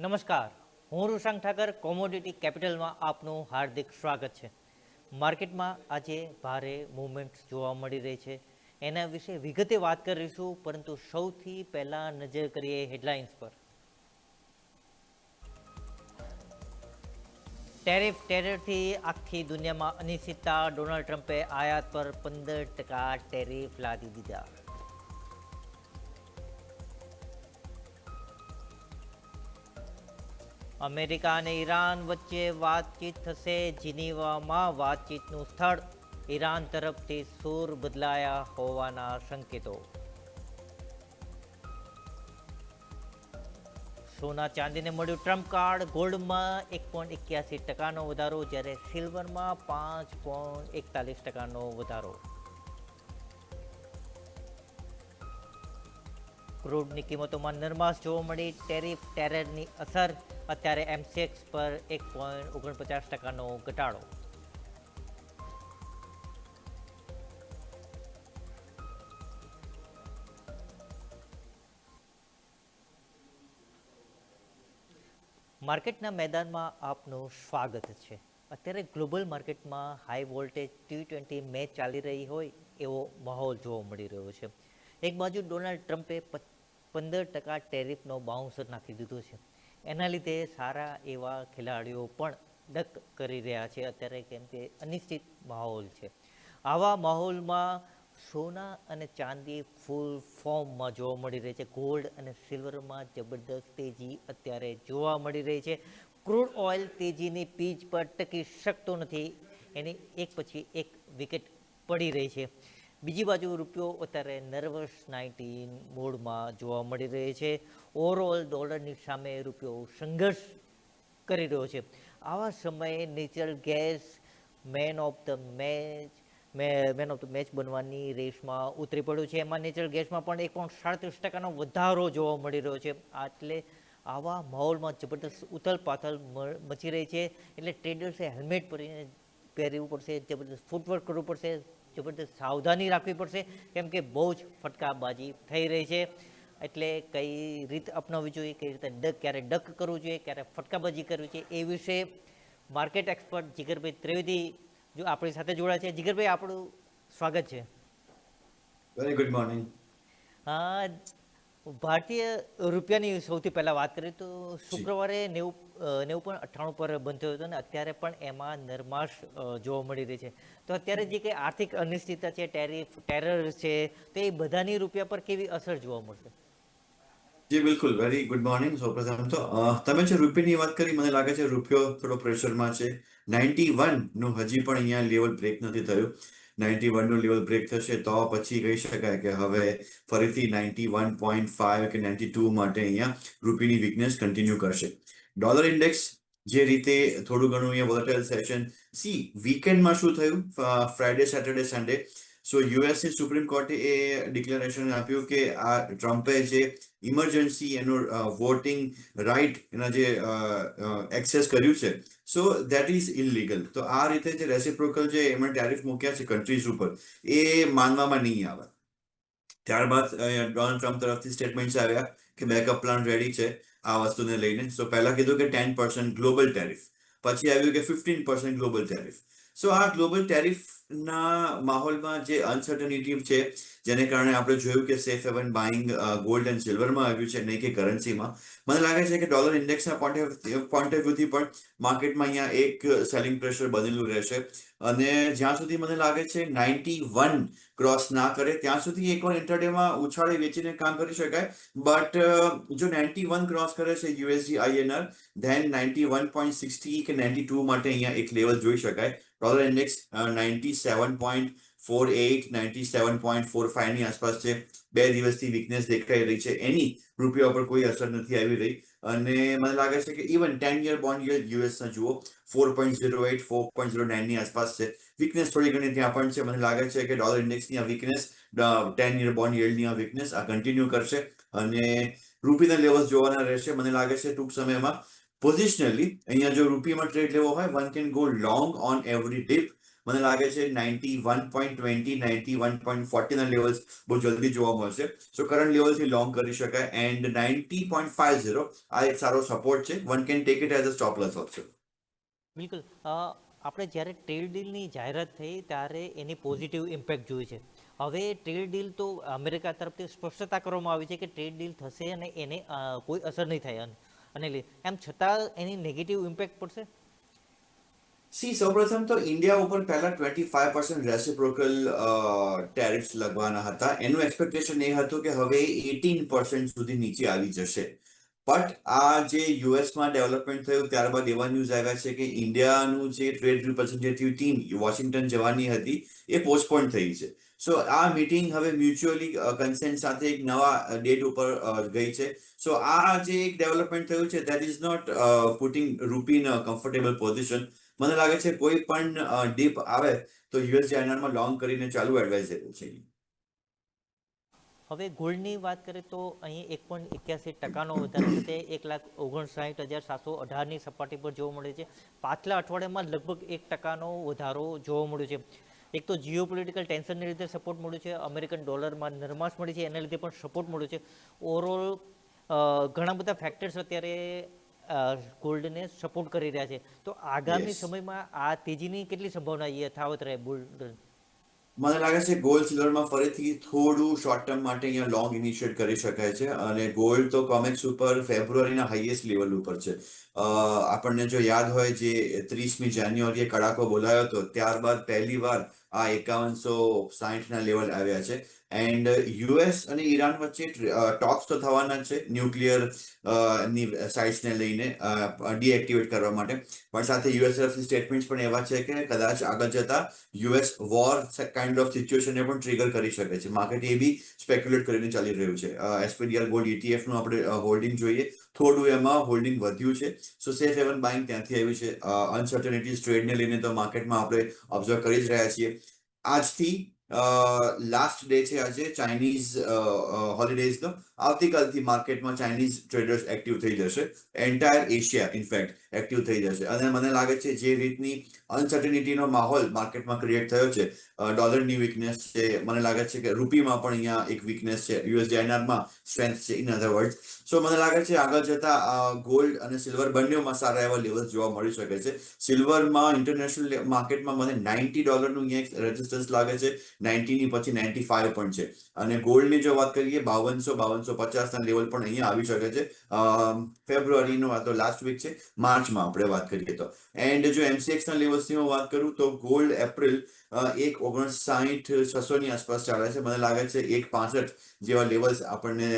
નમસ્કાર, હું રૂશાંગ ઠાકર કોમોડિટી કેપિટલમાં આપનું હાર્દિક સ્વાગત છે. માર્કેટમાં આજે ભારે મૂવમેન્ટ જોવા મળી રહી છે. એના વિશે વિગતે વાત કરીશું, પરંતુ સૌથી પહેલાં નજર કરીએ હેડલાઇન્સ પર. ટેરરથી આખી દુનિયામાં અનિશ્ચિતતા. ડોનાલ્ડ ટ્રમ્પે આયાત પર 15% ટેરિફ લાદી દીધા. અમેરિકા અને ઈરાન વચ્ચે વાતચીત થશે. જીનીવામાં વાતચીતનું સ્થળ. ઈરાન તરફથી સૂર બદલાયા હોવાના સંકેતો. સોના ચાંદીને મળ્યું ટ્રમ્પ કાર્ડ. ગોલ્ડમાં 1.81% વધારો, જ્યારે સિલ્વરમાં 5.41% વધારો. ક્રૂડની કિંમતોમાં નરમાશ જોવા મળી. ટેરરની અસર. અત્યારે એમસીએક્સ પર 1.49% ઘટાડો. માર્કેટના મેદાનમાં આપનું સ્વાગત છે. અત્યારે ગ્લોબલ માર્કેટમાં હાઈ વોલ્ટેજ T20 મેચ ચાલી રહી હોય એવો માહોલ જોવા મળી રહ્યો છે. એક બાજુ ડોનાલ્ડ ટ્રમ્પે 15% ટેરિફનો બાઉન્સર નાખી દીધો છે. એના લીધે સારા એવા ખેલાડીઓ પણ ડક કરી રહ્યા છે અત્યારે, કેમ કે અનિશ્ચિત માહોલ છે. આવા માહોલમાં સોના અને ચાંદી ફૂલ ફોર્મમાં જોવા મળી રહી છે. ગોલ્ડ અને સિલ્વરમાં જબરદસ્ત તેજી અત્યારે જોવા મળી રહી છે. ક્રૂડ ઓઇલ તેજીની પીચ પર ટકી શકતો નથી. એની એક પછી એક વિકેટ પડી રહી છે. બીજી બાજુ રૂપિયો અત્યારે નર્વસ 19 મોડમાં જોવા મળી રહી છે. ઓવરઓલ ડોલરની સામે રૂપિયો સંઘર્ષ કરી રહ્યો છે. આવા સમયે natural gas man of the match બનવાની રેસમાં ઉતરી પડ્યું છે. એમાં નેચરલ ગેસમાં પણ 1.37% વધારો જોવા મળી રહ્યો છે. એટલે આવા માહોલમાં જબરદસ્ત ઉથલ-પાથલ મચી રહી છે. એટલે ટ્રેડર્સે હેલ્મેટ પહેરવું પડશે, જબરદસ્ત ફૂટવર્ક કરવું પડશે, જબરદસ્ત સાવધાની રાખવી પડશે, કેમ કે બહુ જ ફટકાબાજી થઈ રહી છે. એટલે કઈ રીત અપનાવવી જોઈએ, કઈ રીતે ક્યારે ડક કરવું જોઈએ, ક્યારે ફટકાબાજી કરવી છે, એ વિશે માર્કેટ એક્સપર્ટ જીગરભાઈ ત્રિવેદી જો આપણી સાથે જોડાય છે. જીગરભાઈ, આપણું સ્વાગત છે. Very good morning. ભારતીય રૂપિયાની સૌથી પહેલાં વાત કરીએ તો શુક્રવારે 90.98 પર બંધ થયો હતો અને અત્યારે પણ એમાં નરમાશ જોવા મળી રહી છે. તો અત્યારે જે કંઈ આર્થિક અનિશ્ચિતતા છે, ટેરર છે, તો એ બધાની રૂપિયા પર કેવી અસર જોવા મળશે? જી બિલકુલ, વેરી ગુડ મોર્નિંગ. સૌપ્રથમ તો તમે જે રૂપિયાની વાત કરી, મને લાગે છે રૂપિયો થોડો પ્રેશરમાં છે. 91 નું હજી પણ અહીંયા લેવલ બ્રેક નથી થયું. 91 નું લેવલ બ્રેક થશે તો પછી કહી શકાય કે હવે ફરીથી 91.5 કે 92 માટે અહીંયા રૂપિયાની વીકનેસ કન્ટિન્યુ કરશે. ડોલર ઇન્ડેક્સ જે રીતે થોડું ઘણું અહીંયા વોલેટાઇલ સેશન. વીકેન્ડમાં શું થયું, ફ્રાઈડે, સેટરડે, સન્ડે. સો યુએસની સુપ્રીમ કોર્ટે એ ડિક્લેરેશન આપ્યું કે આ ટ્રમ્પે જે ઇમરજન્સી એનું વોટિંગ રાઇટ એના જે એક્સેસ કર્યું છે, સો દેટ ઇઝ ઇલીગલ. તો આ રીતે જે રેસિપ્રોકલ જે એમણે ટેરિફ મૂક્યા છે કન્ટ્રીઝ ઉપર, એ માનવામાં નહીં આવે. ત્યારબાદ ડોનાલ્ડ ટ્રમ્પ તરફથી સ્ટેટમેન્ટ્સ આવ્યા કે બેકઅપ પ્લાન રેડી છે આ વસ્તુને લઈને. સો પહેલા કીધું કે 10% ગ્લોબલ ટેરિફ, પછી આવ્યું કે 15% ગ્લોબલ ટેરિફ. સો આ ગ્લોબલ ટેરિફના માહોલમાં જે અનસર્ટનિટી છે, જેને કારણે આપણે જોયું કે safe haven buying gold and સિલ્વરમાં આવ્યું છે, નહીં કે કરન્સીમાં. મને લાગે છે કે ડોલર ઇન્ડેક્સના પોઈન્ટ ઓફ વ્યૂથી પણ માર્કેટમાં અહીંયા એક સેલિંગ પ્રેશર બનેલું રહેશે. અને જ્યાં સુધી મને લાગે છે 91 ક્રોસ ના કરે ત્યાં સુધી એકવાર ઇન્ટરડેમાં ઉછાળી વેચીને કામ કરી શકાય. બટ જો 91 ક્રોસ કરે છે યુએસડી INR, ધેન 91.60 કે 92 માટે અહીંયા એક લેવલ જોઈ શકાય. ડોલર ઇન્ડેક્સ 97.48 97.45 ની આસપાસ છે. 2 દિવસથી વીકનેસ દેખાઈ રહી છે. એની રૂપિયા પર કોઈ અસર નથી આવી રહી. અને મને લાગે છે કે ઇવન 10-year બોન્ડ yield યુએસના જુઓ 4.08 4.09 ની આસપાસ છે. વીકનેસ થોડી ઘણી ત્યાં પણ છે. મને લાગે છે કે ડોલર ઇન્ડેક્સની આ વીકનેસ, 10-year બોન્ડ yield ની આ વીકનેસ આ કન્ટિન્યુ કરશે અને રૂપિયાના લેવલ્સ જોવાના રહેશે. મને લાગે છે ટૂંક સમયમાં પોઝિશનલી અહીંયા જો રૂપિયામાં ટ્રેડ લેવો હોય, one can go long on every dip. મને લાગે છે 91.20 91.40 ના લેવલ્સ બહુ જલ્દી જોવા મળશે. સો કરંટ લેવલથી લોંગ કરી શકાય એન્ડ 90.50 આ એક સારો સપોર્ટ છે. One can take it as a stop loss also. બિલકુલ. આપણે જ્યારે ટ્રેડ ડીલની જાહેરાત થઈ ત્યારે એની પોઝિટિવ ઇમ્પેક્ટ જોઈ છે. હવે ટ્રેડ ડીલ તો અમેરિકા તરફથી સ્પષ્ટતા કરવામાં આવી છે કે ટ્રેડ ડીલ થશે અને એને કોઈ અસર નહીં થાય અને એમ છતાં એની નેગેટિવ ઇમ્પેક્ટ પડશે. સૌપ્રથમ તો ઇન્ડિયા ઉપર પહેલા 25% રેસિપ્રોકલ ટેરિફ્સ લગવાના હતા. એનું એક્સપેક્ટેશન એ હતું કે હવે 18% સુધી નીચે આવી જશે. બટ આ જે યુએસમાં ડેવલપમેન્ટ થયું ત્યારબાદ એવા ન્યૂઝ આવ્યા છે કે ઇન્ડિયાનું જે ટ્રેડ રિપ્રેઝેન્ટેટિવ ટીમ વોશિંગ્ટન જવાની હતી એ પોસ્ટપોન થઈ છે. સો આ મીટિંગ હવે મ્યુચ્યુઅલી કન્સેન્ટ સાથે એક નવા ડેટ ઉપર ગઈ છે. સો આ જે એક ડેવલપમેન્ટ થયું છે દેટ ઇઝ નોટ પુટિંગ રૂપી ઇન અ કમ્ફર્ટેબલ પોઝિશન. મને લાગે છે કોઈ પણ ડીપ આવે તો યુએસ માં લોંગ કરીને ચાલુ એડવાઇઝેબલ છે. હવે ગોલ્ડની વાત કરીએ તો અહીં 1.81% વધારો છે તે 1,59,718ની સપાટી પર જોવા મળે છે. પાછલા અઠવાડિયામાં લગભગ 1% વધારો જોવા મળ્યો છે. એક તો જીઓપોલિટિકલ ટેન્શનને લીધે સપોર્ટ મળ્યો છે, અમેરિકન ડોલરમાં નરમાશ મળી છે એના લીધે પણ સપોર્ટ મળ્યો છે. ઓવરઓલ ઘણા બધા ફેક્ટર્સ અત્યારે ગોલ્ડને સપોર્ટ કરી રહ્યા છે. તો આગામી સમયમાં આ તેજીની કેટલી સંભાવના યથાવત રહે ગોલ્ડ? મને લાગે છે ગોલ્ડ સિલ્વરમાં ફરીથી થોડું શોર્ટ ટર્મ માટે અહીંયા લોંગ ઇનિશિયેટ કરી શકાય છે. અને ગોલ્ડ તો કોમેક્સ ઉપર ફેબ્રુઆરીના હાઈએસ્ટ લેવલ ઉપર છે. આપણને જો યાદ હોય જે 30મી જાન્યુઆરીએ કડાકો બોલાયો હતો ત્યારબાદ પહેલી વાર આ 5160 લેવલ આવ્યા છે. એન્ડ યુએસ અને ઈરાન વચ્ચે ટોક્સ તો થવાના છે ન્યુક્લિયર ની સાઇટ્સને લઈને ડીએક્ટિવેટ કરવા માટે. પણ સાથે યુએસ તરફથી સ્ટેટમેન્ટ્સ પણ એવા છે કે કદાચ આગળ જતા યુએસ વોર કાઇન્ડ ઓફ સિચ્યુએશનને પણ ટ્રિગર કરી શકે છે. માર્કેટ એ બી સ્પેક્યુલેટ કરીને ચાલી રહ્યું છે. એસપીડીઆર ગોલ્ડ ETF નું આપણે હોલ્ડિંગ જોઈએ, થોડું એમાં હોલ્ડિંગ વધ્યું છે. સો સેફ હેવન બાઇંગ ત્યાંથી આવ્યું છે. અનસર્ટનિટીઝ ટ્રેડને લઈને તો માર્કેટમાં આપણે ઓબ્ઝર્વ કરી જ રહ્યા છીએ. આજથી લાસ્ટ ડે છે આજે ચાઇનીઝ હોલિડેઝનો. આવતીકાલથી માર્કેટમાં ચાઇનીઝ ટ્રેડર્સ એક્ટિવ થઈ જશે. એન્ટાયર એશિયા ઇનફેક્ટ એક્ટિવ થઈ જશે. અને મને લાગે છે જે રીતની અનસર્ટનિટીનો માહોલ માર્કેટમાં ક્રિએટ થયો છે, ડોલરની વીકનેસ છે, મને લાગે છે કે રૂપીમાં પણ અહીંયા એક વીકનેસ છે, યુએસડીઆઈઆરમાં સ્ટ્રેન્થ છે ઇન અધર વર્ડ. સો મને લાગે છે આગળ જતા ગોલ્ડ અને સિલ્વર બંનેમાં સારા એવા લેવલ્સ જોવા મળી શકે છે. સિલ્વરમાં ઇન્ટરનેશનલ માર્કેટમાં મને $90 અહીંયા એક રેઝિસ્ટન્સ લાગે છે. 90 ની પછી 95 પણ છે. અને ગોલ્ડની જો વાત કરીએ 5200-5250 ના લેવલ પણ અહીંયા આવી શકે છે. ફેબ્રુઆરીનો આ તો લાસ્ટ વીક છે, માર્ચમાં આપણે વાત કરીએ તો. એન્ડ જો MCX ના લેવલ્સની હું વાત કરું તો ગોલ્ડ એપ્રિલ 1.59-600 ની આસપાસ ચાલે છે. મને લાગે છે 1.65 જેવા લેવલ્સ આપણને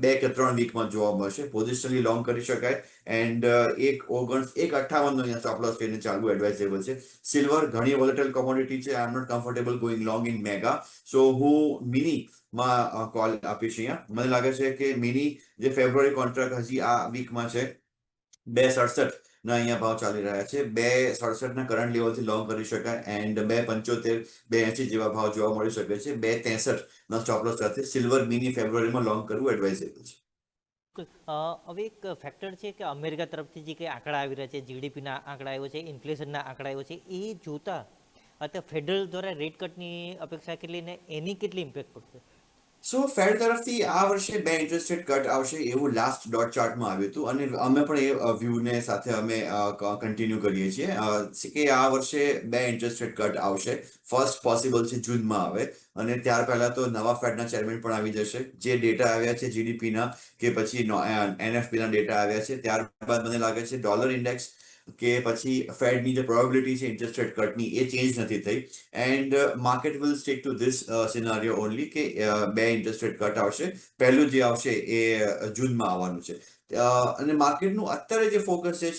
2 કે 3 વીકમાં જોવા મળશે. પોઝિશનલી લોંગ કરી શકાય. એન્ડ 1.58 નો અહીંયા સ્ટોપ લોસ કરીને ચાલુ એડવાઇઝેબલ છે. સિલ્વર ઘણી વોલેટાઇલ કોમોડિટી છે. I am not comfortable going long in mega. So હું મિની માં કોલ આપીશ અહીંયા. મને લાગે છે કે મિની જે ફેબ્રુઆરી કોન્ટ્રાક્ટ હજી આ વીકમાં છે 2.67 ના અહીંયા ભાવ ચાલી રહ્યા છે. 2.67 ના કરંટ લેવલથી લોંગ કરી શકાય. એન્ડ 2.75 2.80 જેવા ભાવ જોવા મળી શકે છે. 2.63 ના સ્ટોપ લોસ સાથે સિલ્વર મિની ફેબ્રુઆરીમાં લોંગ કરવું એડવાઇઝેબલ છે. હવે એક ફેક્ટર છે કે અમેરિકા તરફથી જે કંઈ આંકડા આવી રહ્યા છે, જીડીપીના આંકડા આવ્યો છે, ઇન્ફ્લેશનના આંકડા આવ્યો છે, એ જોતા અત્યારે ફેડરલ દ્વારા રેટ કટની અપેક્ષા કેટલી ને એની કેટલી ઇમ્પેક્ટ પડશે? સો ફેડ તરફથી આ વર્ષે 2 ઇન્ટરેસ્ટ રેટ કટ આવશે એવું લાસ્ટ ડોટ ચાર્ટમાં આવ્યું હતું. અને અમે પણ એ વ્યૂને સાથે અમે કન્ટિન્યુ કરીએ છીએ કે આ વર્ષે 2 ઇન્ટરેસ્ટ રેટ કટ આવશે. ફર્સ્ટ પોસિબલ છે જૂનમાં આવે. અને ત્યાર પહેલા તો નવા ફેડના ચેરમેન પણ આવી જશે. જે ડેટા આવ્યા છે જીડીપીના કે પછી એનએફપીના ડેટા આવ્યા છે ત્યારબાદ મને લાગે છે ડોલર ઇન્ડેક્સ કે પછી ફેડની જે પ્રોબેબિલિટી છે ઇન્ટરેસ્ટ રેટ કટની એ ચેન્જ નથી થઈ. And market will stick two this scenario only કે 2 ઇન્ટરેસ્ટ રેટ કટ આવશે. પહેલું જે આવશે એ જૂનમાં આવવાનું છે. અને માર્કેટનું અત્યારે જે ફોકસ છે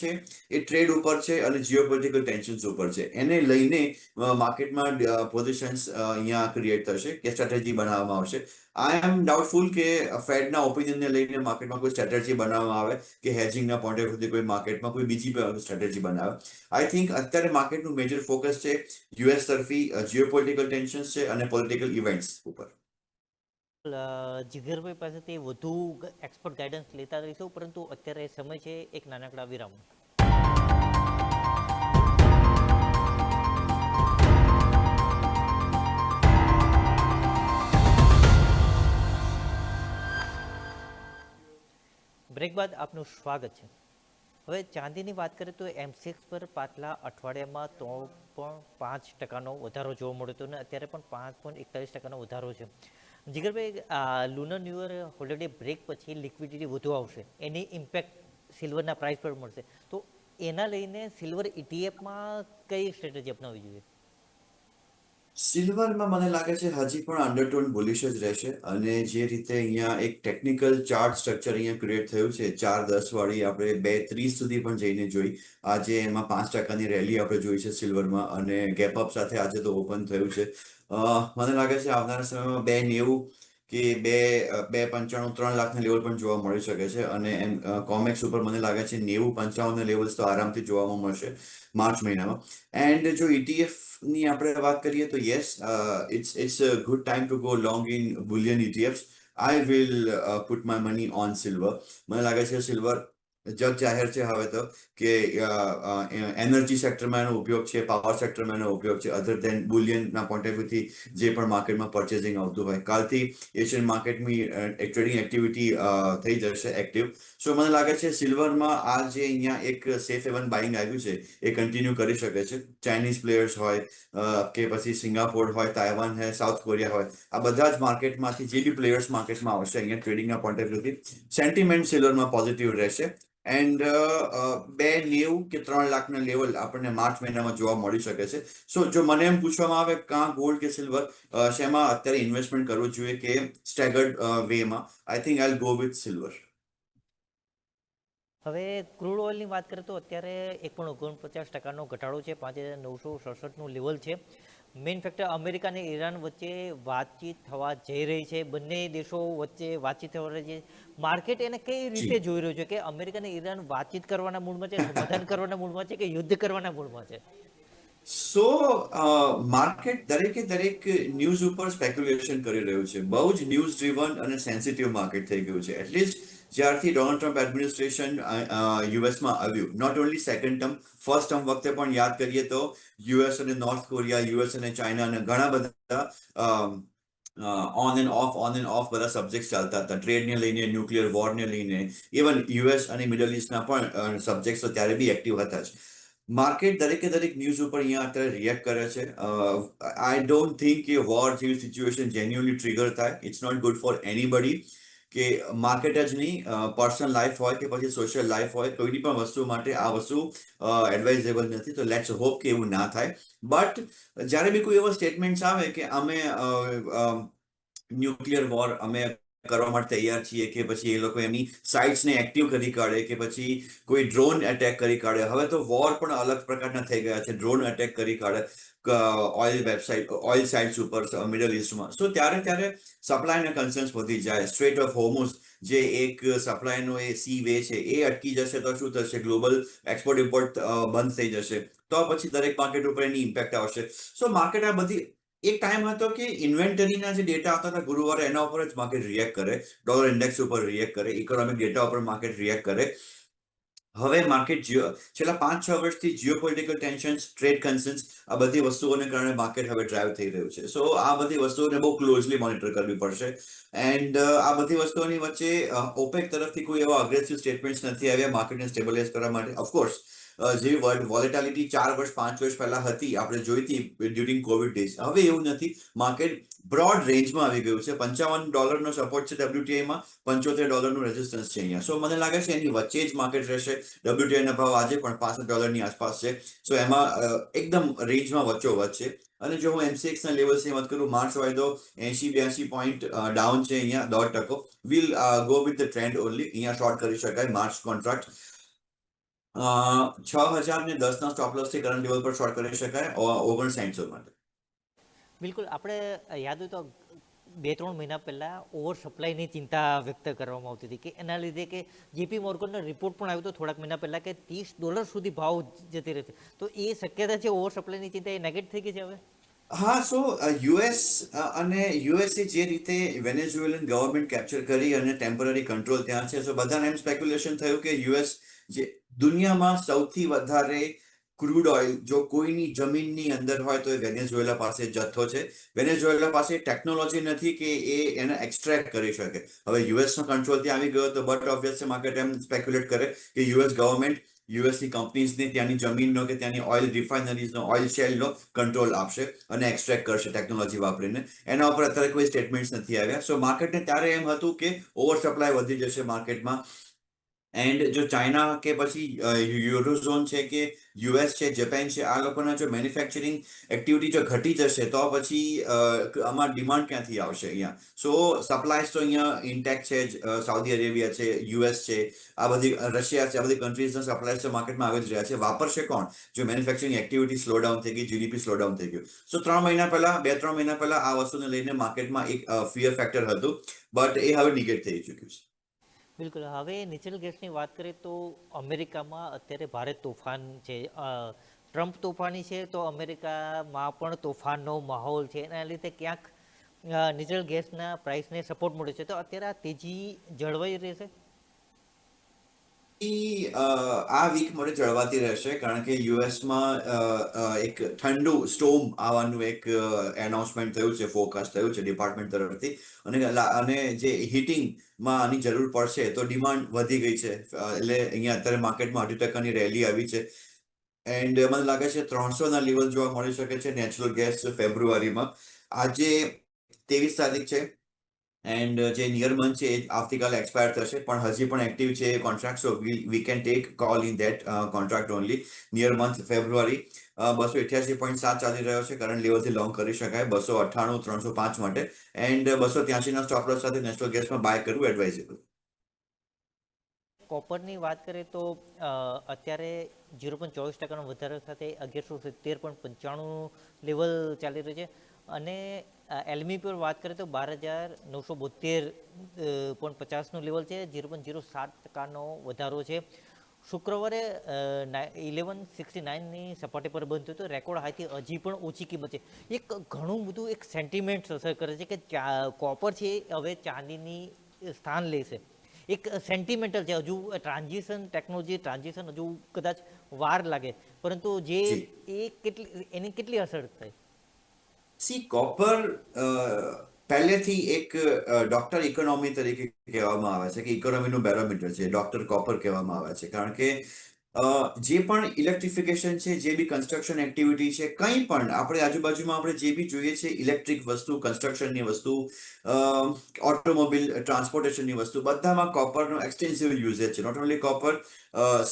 એ ટ્રેડ ઉપર છે અને જીઓપોલિટિકલ ટેન્શન્સ ઉપર છે. એને લઈને માર્કેટમાં પોઝિશન્સ અહીંયા ક્રિએટ થશે કે સ્ટ્રેટેજી બનાવવામાં આવશે. આઈ એમ ડાઉટફુલ કે ફેડના ઓપિનિયનને લઈને માર્કેટમાં કોઈ સ્ટ્રેટેજી બનાવવામાં આવે કે હેજિંગના પોઈન્ટ ઓફ વ્યૂથી કોઈ માર્કેટમાં કોઈ બીજી સ્ટ્રેટેજી બનાવે. આઈ થિંક અત્યારે માર્કેટનું મેજર ફોકસ છે યુએસ તરફી જીઓપોલિટિકલ ટેન્શન્સ છે અને પોલિટિકલ ઇવેન્ટ્સ ઉપર. જીગરભાઈ પાસેથી વધુ એક્સપર્ટ ગાઈડન્સ લેતા રહીશું, પરંતુ અત્યારે સમય છે એક નાનકડા વિરામ. બ્રેક બાદ આપનું સ્વાગત છે. હવે ચાંદીની વાત કરીએ તો એમસીએક્સ પર પાછલા અઠવાડિયામાં 3.5% વધારો જોવા મળ્યો હતો અને અત્યારે પણ 5.41% વધારો છે. જીગરભાઈ, લુનર ન્યૂ યર હોલિડે બ્રેક પછી લિક્વિડિટી વધુ આવશે, એની ઇમ્પેક્ટ સિલ્વરના પ્રાઇસ પર મળશે, તો એના લઈને સિલ્વર ઇટીએફમાં કઈ સ્ટ્રેટેજી અપનાવવી જોઈએ? સિલ્વરમાં મને લાગે છે હજી પણ અંડરટોન બુલિશ જ રહેશે, અને જે રીતે અહીંયા એક ટેકનિકલ ચાર્ટ સ્ટ્રક્ચર અહીંયા ક્રિએટ થયું છે 4.10 વાળી, આપણે 2.30 સુધી પણ જઈને જોઈ. આજે એમાં 5%ની રેલી આપણે જોઈ છે સિલ્વરમાં, અને ગેપ અપ સાથે આજે તો ઓપન થયું છે. મને લાગે છે આવનારા સમયમાં 2.90 કે 2.95 3 લાખના લેવલ પણ જોવા મળી શકે છે, અને એમ કોમેક્સ ઉપર મને લાગે છે 90-55 લેવલ્સ તો આરામથી જોવામાં મળશે માર્ચ મહિનામાં. એન્ડ જો ETF ની આપણે વાત કરીએ તો yes, it's a good time to go long in bullion ETFs. I will put my money on silver. મને લાગે છે સિલ્વર જગ જાહેર છે હવે તો કે એનર્જી સેક્ટરમાં એનો ઉપયોગ છે, પાવર સેક્ટરમાં એનો ઉપયોગ છે, અધર દેન બુલિયનના પોઈન્ટ ઓફ વ્યૂથી જે પણ માર્કેટમાં પરચેસિંગ આવતું હોય. કાલથી એશિયન માર્કેટની ટ્રેડિંગ એક્ટિવિટી થઈ જશે એક્ટિવ. સો મને લાગે છે સિલ્વરમાં આ જે અહીંયા એક સેફ હેવન બાઇંગ આવ્યું છે એ કન્ટિન્યુ કરી શકે છે. ચાઇનીઝ પ્લેયર્સ હોય કે પછી સિંગાપોર હોય, તાઇવાન હોય, સાઉથ કોરિયા હોય, આ બધા જ માર્કેટમાંથી જે બી પ્લેયર્સ માર્કેટમાં આવશે અહીંયા ટ્રેડિંગના પોઈન્ટ ઓફ વ્યૂથી, સેન્ટિમેન્ટ સિલ્વરમાં પોઝિટિવ રહેશે. એન્ડ 2.90 કે 3 લાખના લેવલ આપણને માર્ચ મહિનામાં જોવા મળી શકે છે. સો જો મને એમ પૂછવામાં આવે કાં ગોલ્ડ કે સિલ્વર શેમાં અત્યારે ઇન્વેસ્ટમેન્ટ કરવું જોઈએ કે સ્ટેગર્ડ વેમાં, I think I go with silver. હવે ક્રૂડ ઓઇલની વાત કરીએ તો અત્યારે 1.49% ઘટાડો છે, 5,967નું લેવલ છે. મેઇન ફેક્ટર અમેરિકા અને ઈરાન વચ્ચે વાતચીત થવા જઈ રહી છે, બંને દેશો વચ્ચે વાતચીત થવા રહી છે. માર્કેટ એને કઈ રીતે જોઈ રહ્યું છે કે અમેરિકા અને ઈરાન વાતચીત કરવાના મૂડમાં છે, સમાધાન કરવાના મૂડમાં છે કે યુદ્ધ કરવાના મૂડમાં છે? સો માર્કેટ દરેકે દરેક ન્યૂઝ ઉપર સ્પેક્યુલેશન કરી રહ્યું છે. બહુ જ ન્યૂઝ ડ્રીવન અને સેન્સિટિવ માર્કેટ થઈ ગયું છે. એટલીસ્ટ જ્યારથી ડોનાલ્ડ ટ્રમ્પ એડમિનિસ્ટ્રેશન યુએસમાં આવ્યું, not only second term, first term વખતે પણ યાદ કરીએ તો યુએસ અને નોર્થ કોરિયા, યુએસ અને ચાઇના અને ઘણા બધા ઓન એન્ડ ઓફ બધા સબ્જેક્ટ ચાલતા હતા, ટ્રેડને લઈને, ન્યુક્લિયર વોરને લઈને, ઇવન યુએસ અને મિડલ ઇસ્ટના પણ સબ્જેક્ટ્સ તો ત્યારે બી એક્ટિવ હતા જ. માર્કેટ દરેકે દરેક ન્યૂઝ ઉપર અહીંયા અત્યારે રિએક્ટ કરે છે. આઈ ડોન્ટ થિંક કે વોર જેવી સિચ્યુએશન જેન્યુઅલી ટ્રિગર થાય. It's not good for anybody. કે માર્કેટ જ નહીં, પર્સનલ લાઈફ હોય કે પછી સોશિયલ લાઈફ હોય, કોઈની પણ વસ્તુ માટે આ વસ્તુ એડવાઇઝેબલ નથી. તો લેટ્સ હોપ કે એવું ના થાય. બટ જ્યારે બી કોઈ એવો સ્ટેટમેન્ટ્સ આવે કે અમે ન્યુક્લિયર વોર અમે કરવા માટે તૈયાર છીએ, કે પછી એ લોકો એમની સાઇટ્સને એક્ટિવ કરી કાઢે, કે પછી કોઈ ડ્રોન એટેક કરી કાઢે. હવે તો વોર પણ અલગ પ્રકારના થઈ ગયા છે, ડ્રોન એટેક કરી કાઢે ઓઇલ સાઇટ્સ ઉપર મિડલ ઇસ્ટમાં. સો ત્યારે સપ્લાયના કન્સર્ન્સ વધી જાય. સ્ટ્રેટ ઓફ હોર્મુઝ જે એક સપ્લાયનો એ સી વે છે એ અટકી જશે તો શું થશે? ગ્લોબલ એક્સપોર્ટ ઇમ્પોર્ટ બંધ થઈ જશે, તો પછી દરેક માર્કેટ ઉપર એની ઇમ્પેક્ટ આવશે. સો માર્કેટ આ બધી એક ટાઈમ હતો કે ઇન્વેન્ટરીના જે ડેટા આવતા હતા ગુરુવારે, એના ઉપર જ માર્કેટ રિએક્ટ કરે, ડોલર ઇન્ડેક્સ ઉપર રિએક્ટ કરે, ઇકોનોમિક ડેટા ઉપર માર્કેટ રિએક્ટ કરે. હવે માર્કેટ છેલ્લા 5-6 વર્ષથી જીઓપોલિટિકલ ટેન્શન્સ, ટ્રેડ કન્સર્ન્સ, આ બધી વસ્તુઓને કારણે માર્કેટ હવે ડ્રાઈવ થઈ રહ્યું છે. સો આ બધી વસ્તુઓને બહુ ક્લોઝલી મોનિટર કરવી પડશે. એન્ડ આ બધી વસ્તુઓની વચ્ચે ઓપેક તરફથી કોઈ એવા અગ્રેસિવ સ્ટેટમેન્ટ્સ નથી આવ્યા માર્કેટને સ્ટેબલાઇઝ કરવા માટે. ઓફકોર્સ જેવી વોલેટાલિટી 4 વર્ષ 5 વર્ષ પહેલા હતી, આપણે જોઈ હતી ડ્યુરિંગ કોવિડ ડેઝ, હવે એવું નથી. માર્કેટ બ્રોડ રેન્જમાં આવી ગયું છે. $55નો સપોર્ટ છે WTIમાં, $75નું રેઝિસ્ટન્સ છે અહીંયા. સો મને લાગે છે એની વચ્ચે જ માર્કેટ રહેશે. WTI ના ભાવ આજે પણ $65 આસપાસ છે. સો એમાં એકદમ રેન્જમાં વચ્ચોવચ્ચ છે. અને જો હું MCX ના લેવલ્સની વાત કરું, માર્ચ વાયદો 80-82 પોઈન્ટ ડાઉન છે અહીંયા 0.5%. Will go with the trend only. અહીંયા શોર્ટ કરી શકાય માર્ચ કોન્ટ્રાક્ટ. 6010ના સ્ટોપ લોસથી કરંટ લેવલ પર શોર્ટ કરી શકાય 5900 માટે. બિલકુલ. આપણે યાદ હોય તો 2-3 મહિના પહેલાં ઓવર સપ્લાયની ચિંતા વ્યક્ત કરવામાં આવતી હતી, કે એના લીધે કે JP મોર્ગનનો રિપોર્ટ પણ આવ્યો હતો થોડાક મહિના પહેલાં કે $30 સુધી ભાવ જતી રહેશે. તો એ શક્યતા છે ઓવર સપ્લાયની ચિંતા એ નેગેટ થઈ ગઈ છે હવે? હા, સો યુએસ અને યુએસએ જે રીતે વેનેઝુએલન ગવર્મેન્ટ કેપ્ચર કરી અને ટેમ્પરરી કંટ્રોલ ત્યાં છે, સો બધાને એમ સ્પેક્યુલેશન થયું કે યુએસ જે દુનિયામાં સૌથી વધારે ક્રૂડ ઓઇલ જો કોઈની જમીનની અંદર હોય તો એ વેનેઝુએલા પાસે જથ્થો છે. વેનેઝુએલા પાસે ટેકનોલોજી નથી કે એ એને એક્સટ્રેક્ટ કરી શકે. હવે યુએસનો કંટ્રોલ ત્યાં આવી ગયો તો બટ ઓબ્વિયસલી માર્કેટ એમ સ્પેક્યુલેટ કરે કે યુએસ ગવર્મેન્ટ યુએસની કંપનીઝને ત્યાંની જમીનનો કે ત્યાંની ઓઇલ રિફાઇનરીઝનો ઓઇલ શેલનો કંટ્રોલ આપશે અને એક્સટ્રેક્ટ કરશે ટેકનોલોજી વાપરીને. એના ઉપર અત્યારે કોઈ સ્ટેટમેન્ટ્સ નથી આવ્યા. સો માર્કેટને ત્યારે એમ હતું કે ઓવર સપ્લાય વધી જશે માર્કેટમાં. એન્ડ જો ચાઇના કે પછી યુરોઝોન છે કે યુએસ છે, જાપાન છે, આ લોકોના જો મેન્યુફેક્ચરિંગ એક્ટિવિટી જો ઘટી જશે તો પછી આમાં ડિમાન્ડ ક્યાંથી આવશે અહીંયા. સો સપ્લાયસ તો અહીંયા ઇન્ટેક્ટ છે, સાઉદી અરેબિયા છે, યુએસ છે, આ બધી રશિયા છે, આ બધી કન્ટ્રીઝના સપ્લાયસ તો માર્કેટમાં આવી જ રહ્યા છે. વાપરશે કોણ જો મેન્યુફેક્ચરિંગ એક્ટિવિટી સ્લો ડાઉન થઈ ગઈ, જીડીપી સ્લો ડાઉન થઈ ગયું. સો 2-3 મહિના પહેલા આ વસ્તુને લઈને માર્કેટમાં એક ફિયર ફેક્ટર હતું, બટ એ હવે નિગેટ થઈ ચૂક્યું છે. બિલકુલ. હવે નેચરલ ગેસની વાત કરીએ તો અમેરિકામાં અત્યારે ભારે તોફાન છે. ટ્રમ્પ તોફાની છે તો અમેરિકામાં પણ તોફાનનો માહોલ છે. એના લીધે ક્યાંક નેચરલ ગેસના પ્રાઇસને સપોર્ટ મળ્યો છે. તો અત્યારે આ તેજી જળવાઈ રહેશે? આ વીક માટે જળવાતી રહેશે કારણ કે યુએસમાં એક ઠંડુ સ્ટોમ આવવાનું એક એનાઉન્સમેન્ટ થયું છે, ફોરકાસ્ટ થયું છે ડિપાર્ટમેન્ટ તરફથી. અને જે હીટિંગમાં આની જરૂર પડશે તો ડિમાન્ડ વધી ગઈ છે. એટલે અહીંયા અત્યારે માર્કેટમાં 2% રેલી આવી છે. એન્ડ મને લાગે છે 300ના લેવલ જોવા મળી શકે છે નેચરલ ગેસ ફેબ્રુઆરીમાં. આજે 23 તારીખ છે. એન્ડ જે નિયર મંથ છે એ આવતીકાલે એક્સપાયર થશે, પણ હજી પણ એક્ટિવ છે એ contract. So we can take call in that contract only. Near month February 288.7 ચાલી રહ્યો છે, કરંટ લેવલથી લોંગ કરી શકાય 298, 305 માટે. એન્ડ 283ના સ્ટોપ લોસ સાથે નેચરલ ગેસમાં બાય કરવું એડવાઇઝેબલ. કોપરની વાત કરીએ તો અત્યારે 0.24% વધારો સાથે 1170.95 લેવલ ચાલી રહ્યું છે. અને એલમી પર વાત કરીએ તો 12,972.50નું લેવલ છે, 0.07% વધારો છે. શુક્રવારે 1169ની સપાટી પર બંધ થયું હતું. રેકોર્ડ હાઈથી હજી પણ ઓછી કિંમત છે. એક ઘણું બધું એક સેન્ટિમેન્ટ અસર કરે છે કે કોપર છે હવે ચાંદીની સ્થાન લેશે. એક સેન્ટિમેન્ટલ છે. હજુ ટ્રાન્ઝિશન ટેકનોલોજી ટ્રાન્ઝિશન હજુ કદાચ વાર લાગે, પરંતુ જે એની કેટલી અસર થાય? સી કોપર પહેલેથી એક ડોક્ટર ઇકોનોમી તરીકે કહેવામાં આવે છે કે ઇકોનોમીનું બેરોમીટર છે. ડોક્ટર કોપર કહેવામાં આવે છે કારણ કે જે પણ ઇલેક્ટ્રિફિકેશન છે, જે બી કન્સ્ટ્રક્શન એક્ટિવિટી છે, કંઈ પણ આપણે આજુબાજુમાં આપણે જે બી જોઈએ છે ઇલેક્ટ્રિક વસ્તુ, કન્સ્ટ્રક્શનની વસ્તુ, ઓટોમોબિલ ટ્રાન્સપોર્ટેશનની વસ્તુ, બધામાં કોપરનો એક્સટેન્સિવ યુઝેજ છે. નોટ ઓનલી કોપર,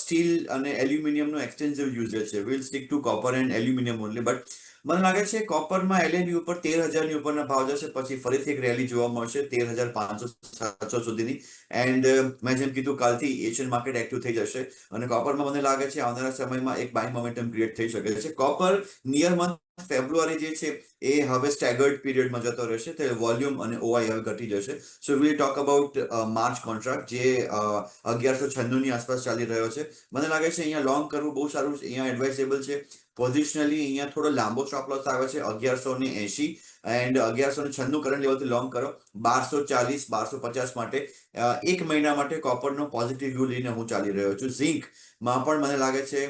સ્ટીલ અને એલ્યુમિનિયમનો એક્સટેન્સિવ યુઝેજ છે. Will stick to copper and aluminium only. But મને લાગે છે કોપરમાં એલએનબી ઉપર 13,000ની ઉપરના ભાવ જશે, પછી ફરીથી એક રેલી જોવા મળશે 13,500-700 સુધીની. એન્ડ મેં જેમ કીધું કાલથી એશિયન માર્કેટ એક્ટિવ થઈ જશે અને કોપરમાં મને લાગે છે આવનારા સમયમાં એક બાય મોમેન્ટમ ક્રિએટ થઈ શકે છે. કોપર નિયર મંથ ફેબ્રુઆરી જે છે એ હવે સ્ટેગર્ડ પીરિયડમાં જતો રહેશે, તો વોલ્યુમ અને ઓઆઈ હવે ઘટી જશે. So we'll talk about March contract જે 1196ની આસપાસ ચાલી રહ્યો છે. મને લાગે છે અહીંયા લોંગ કરવું બહુ સારું છે, અહીંયા એડવાઇઝેબલ છે. પોઝિશનલી અહીંયા થોડો લાંબો સ્ટોપ લોસ આવે છે 1180 એન્ડ 1196 કરંટ લેવલથી લોંગ કરો 1240-1250 માટે. એક મહિના માટે કોપરનો પોઝિટિવ વ્યૂ લઈને હું ચાલી રહ્યો છું. ઝિંકમાં પણ મને લાગે છે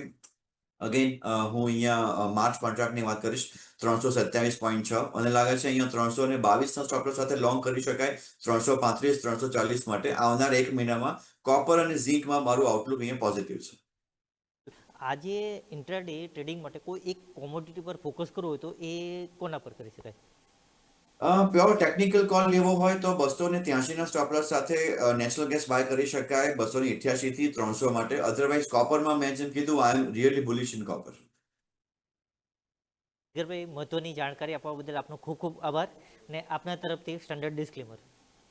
અગેન હું અહીંયા માર્ચ કોન્ટ્રાક્ટની વાત કરીશ 327.6. મને લાગે છે અહીંયા 322ના સ્ટોપ લોસ સાથે લોંગ કરી શકાય 335-340 માટે. આવનાર એક મહિનામાં કોપર અને ઝિંકમાં મારું આઉટલુક અહીંયા પોઝિટિવ છે. આજે ઇન્ટ્રાડે ટ્રેડિંગ માટે કોઈ એક કોમોડિટી પર ફોકસ કરવું હોય તો એ કોના પર કરી શકાય? પ્યોર ટેકનિકલ કોલ લેવો હોય તો 283ના સ્ટોપ લોસ સાથે નેચરલ ગેસ બાય કરી શકાય 288થી 300 માટે. અધરવાઇઝ કોપરમાં મેં જેમ કીધું I am really bullish in copper. Jigarbhai, મહત્વની જાણકારી આપવા બદલ આપનો ખૂબ ખૂબ આભાર ને આપના તરફથી standard disclaimer.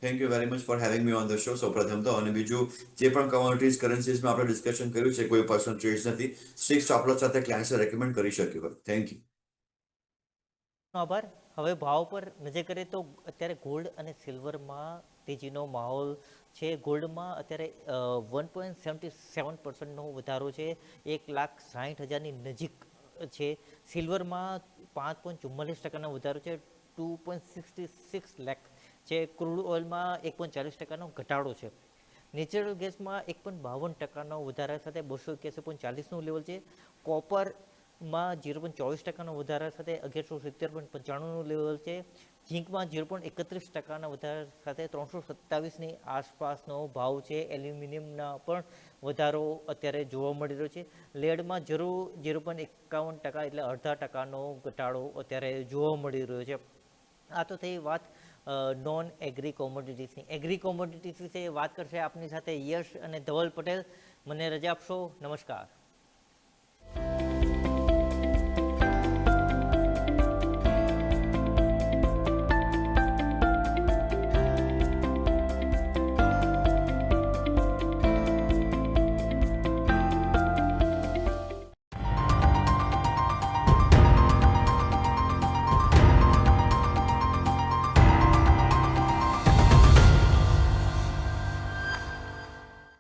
Thank you very much for having me on the show. સૌપ્રથમ તો અને બીજું જે પણ કમોડિટીઝ કરન્સીઝમાં આપણે ડિસ્કશન કર્યું છે કોઈ પર્સનલ ટ્રેડ્સ નથી, સ્ટ્રિક્ટ સ્ટોપ લોસ સાથે ક્લાયન્ટ્સને રેકમેન્ડ કરી શક્યું હોય. Thank you. આભાર. હવે ભાવ પર નજર કરીએ તો અત્યારે ગોલ્ડ અને સિલ્વરમાં તેજીનો માહોલ છે. ગોલ્ડમાં અત્યારે 1.77%નો વધારો છે, 1,60,000ની નજીક છે. સિલ્વરમાં 5.44%નો વધારો છે, 2.66 લાખ છે. ક્રૂડ ઓઇલમાં 1.40%નો ઘટાડો છે. નેચરલ ગેસમાં 1.52%નો વધારા સાથે 281.40નું લેવલ છે. કોપર માં 0.24% વધારા સાથે 1170.95નું લેવલ છે. ઝીંકમાં 0.31%ના વધારા સાથે 327ની આસપાસનો ભાવ છે. એલ્યુમિનિયમના પણ વધારો અત્યારે જોવા મળી રહ્યો છે. લેડમાં 0.51% એટલે અડધા ટકાનો ઘટાડો અત્યારે જોવા મળી રહ્યો છે. આ તો થઈ વાત નોન એગ્રી કોમોડિટીઝની. એગ્રી કોમોડિટીઝ વિશે વાત કરશે આપની સાથે યશ અને ધવલ પટેલ. મને રજા આપશો. નમસ્કાર.